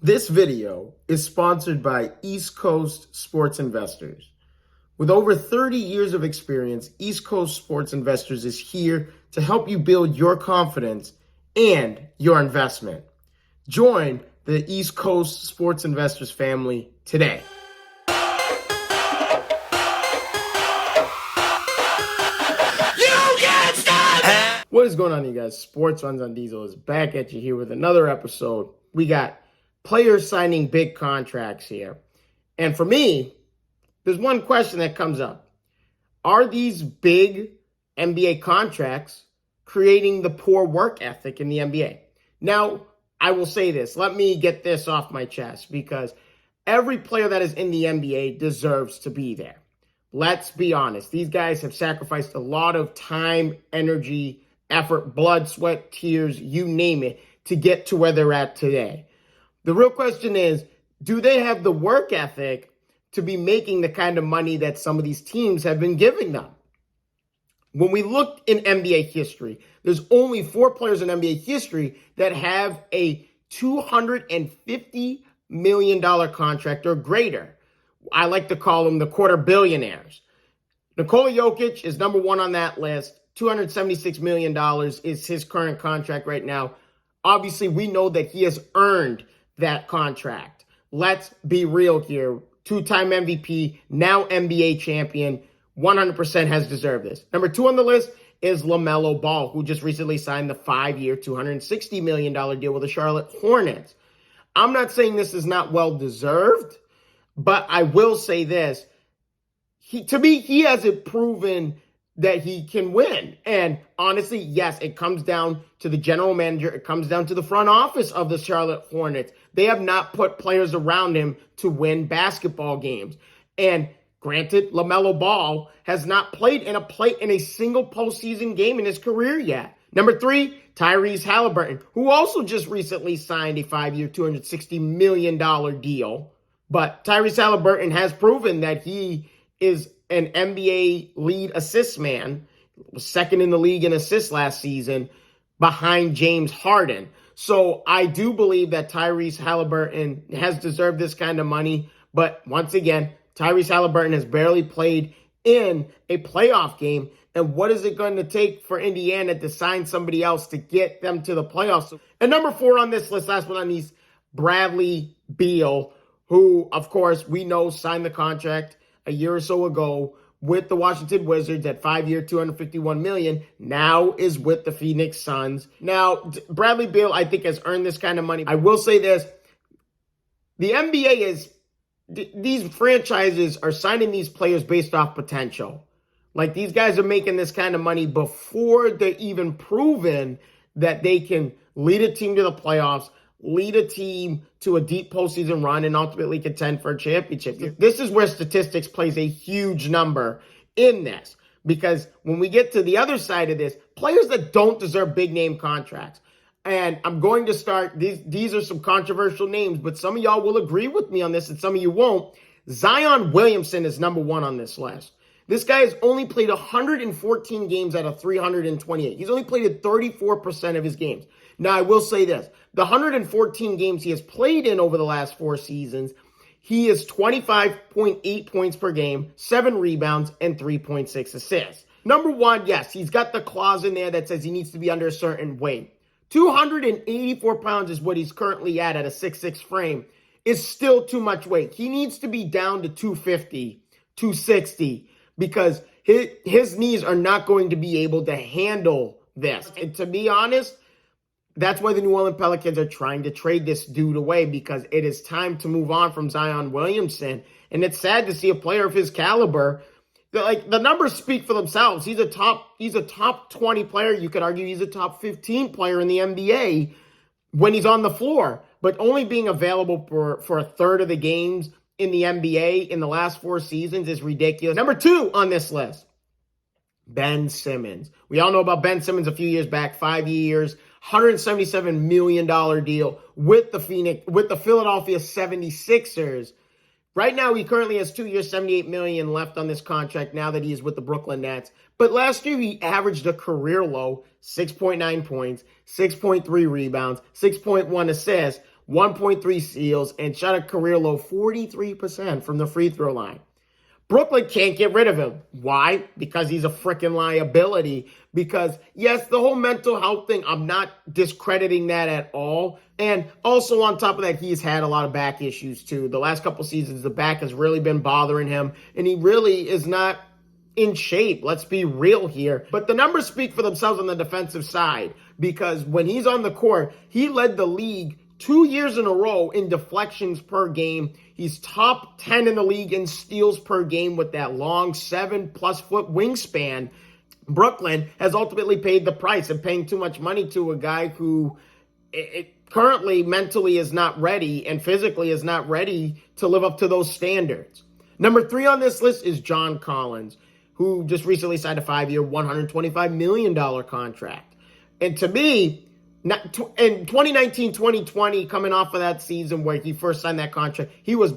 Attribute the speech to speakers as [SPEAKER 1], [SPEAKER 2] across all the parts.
[SPEAKER 1] This video is sponsored by East Coast Sports Investors. With over 30 years of experience, East Coast Sports Investors is here to help you build your confidence and your investment. Join the East Coast Sports Investors family today. What is going on, you guys? Sports Runs on Diesel is back at you here with another episode. We got players signing big contracts here. And for me, there's one question that comes up. Are these big NBA contracts creating the poor work ethic in the NBA? Now, I will say this. Let me get this off my chest because every player that is in the NBA deserves to be there. Let's be honest. These guys have sacrificed a lot of time, energy, effort, blood, sweat, tears, you name it, to get to where they're at today. The real question is, do they have the work ethic to be making the kind of money that some of these teams have been giving them? When we look in NBA history, there's only 4 players in NBA history that have a $250 million contract or greater. I like to call them the quarter billionaires. Nikola Jokic is number 1 on that list. $276 million is his current contract right now. Obviously, we know that he has earned that contract. Let's be real here. 2-time MVP, now NBA champion, 100% has deserved this. Number 2 on the list is LaMelo Ball, who just recently signed the 5-year, $260 million deal with the Charlotte Hornets. I'm not saying this is not well-deserved, but I will say this. To me, he hasn't proven that he can win. And honestly, yes, it comes down to the general manager. It comes down to the front office of the Charlotte Hornets. They have not put players around him to win basketball games. And granted, LaMelo Ball has not played in a single postseason game in his career yet. Number 3, Tyrese Haliburton, who also just recently signed a 5-year, $260 million deal. But Tyrese Haliburton has proven that he is an NBA lead assist man, was second in the league in assists last season behind James Harden. So I do believe that Tyrese Haliburton has deserved this kind of money. But once again, Tyrese Haliburton has barely played in a playoff game. And what is it going to take for Indiana to sign somebody else to get them to the playoffs? And number 4 on this list, last but not least, Bradley Beal, who, of course, we know signed the contract a year or so ago with the Washington Wizards at 5-year, $251 million, now is with the Phoenix Suns. Now, Bradley Beal, I think, has earned this kind of money. I will say this. The NBA these franchises are signing these players based off potential. Like, these guys are making this kind of money before they're even proven that they can lead a team to the playoffs, lead a team to a deep postseason run, and ultimately contend for a championship. This is where statistics plays a huge number in this. Because when we get to the other side of this, players that don't deserve big name contracts. And I'm going to start, these are some controversial names, but some of y'all will agree with me on this and some of you won't. Zion Williamson is number 1 on this list. This guy has only played 114 games out of 328. He's only played in 34% of his games. Now, I will say this. The 114 games he has played in over the last 4 seasons, he is 25.8 points per game, 7 rebounds, and 3.6 assists. Number 1, yes, he's got the clause in there that says he needs to be under a certain weight. 284 pounds is what he's currently at a 6'6 frame. Is still too much weight. He needs to be down to 250, 260. Because his knees are not going to be able to handle this. And to be honest, that's why the New Orleans Pelicans are trying to trade this dude away, because it is time to move on from Zion Williamson. And it's sad to see a player of his caliber. Like, the numbers speak for themselves. He's a top 20 player. You could argue he's a top 15 player in the NBA when he's on the floor. But only being available for a third of the games in the NBA in the last 4 seasons is ridiculous. Number 2 on this list, Ben Simmons. We all know about Ben Simmons a few years back, 5 years, $177 million deal with the Philadelphia 76ers. Right now, he currently has 2 years, $78 million left on this contract now that he is with the Brooklyn Nets. But last year, he averaged a career low 6.9 points, 6.3 rebounds, 6.1 assists, 1.3 steals, and shot a career low 43% from the free throw line. Brooklyn can't get rid of him. Why? Because he's a freaking liability. Because, yes, the whole mental health thing, I'm not discrediting that at all. And also on top of that, he's had a lot of back issues too. The last couple seasons, the back has really been bothering him. And he really is not in shape. Let's be real here. But the numbers speak for themselves on the defensive side. Because when he's on the court, he led the league 2 years in a row in deflections per game. He's top 10 in the league in steals per game with that long 7+ foot wingspan. Brooklyn has ultimately paid the price of paying too much money to a guy who currently mentally is not ready and physically is not ready to live up to those standards. Number 3 on this list is John Collins, who just recently signed a 5-year, $125 million contract. And to me, in 2019-2020, coming off of that season where he first signed that contract, he was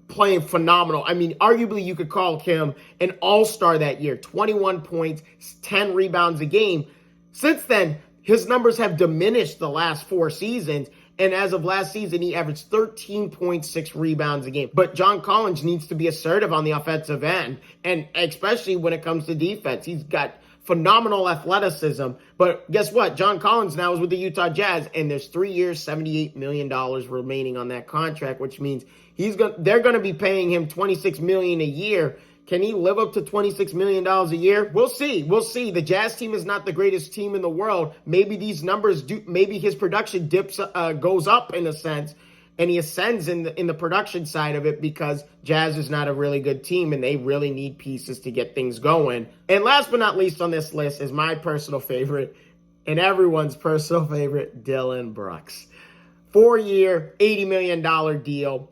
[SPEAKER 1] playing phenomenal. I mean, arguably you could call him an all-star that year. 21 points, 10 rebounds a game. Since then, his numbers have diminished the last 4 seasons. And as of last season, he averaged 13.6 rebounds a game. But John Collins needs to be assertive on the offensive end, and especially when it comes to defense. He's got phenomenal athleticism. But guess what? John Collins now is with the Utah Jazz, and there's 3 years, $78 million remaining on that contract, which means they're going to be paying him $26 million a year. Can he live up to $26 million a year? We'll see. We'll see. The Jazz team is not the greatest team in the world. Maybe these numbers maybe his production goes up in a sense, and he ascends in the production side of it because Jazz is not a really good team and they really need pieces to get things going. And last but not least on this list is my personal favorite and everyone's personal favorite, Dillon Brooks. 4-year, $80 million deal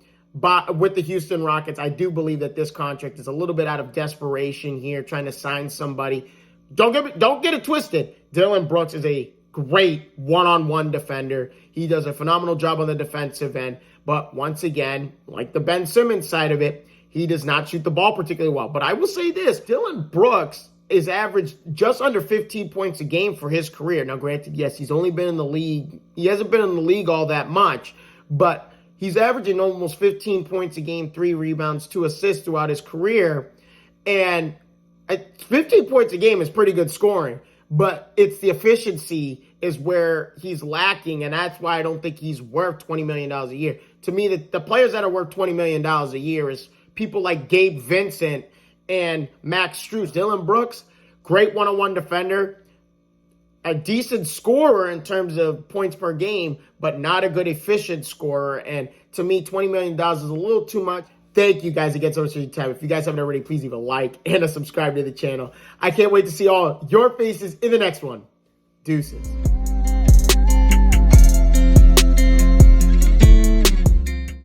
[SPEAKER 1] with the Houston Rockets. I do believe that this contract is a little bit out of desperation here, trying to sign somebody. Don't get it twisted. Dillon Brooks is a great one-on-one defender. He does a phenomenal job on the defensive end. But once again, like the Ben Simmons side of it, he does not shoot the ball particularly well. But I will say this, Dillon Brooks is averaged just under 15 points a game for his career. Now, granted, yes, he's only been in the league. He hasn't been in the league all that much, but he's averaging almost 15 points a game, 3 rebounds, 2 assists throughout his career. And 15 points a game is pretty good scoring, but it's the efficiency is where he's lacking, and that's why I don't think he's worth $20 million a year. To me, the players that are worth $20 million a year is people like Gabe Vincent and Max Strus. Dillon Brooks, great one-on-one defender, a decent scorer in terms of points per game, but not a good efficient scorer. And to me, $20 million is a little too much. Thank you guys again so much for your time. If you guys haven't already, please leave a like and a subscribe to the channel. I can't wait to see all your faces in the next one. Deuces.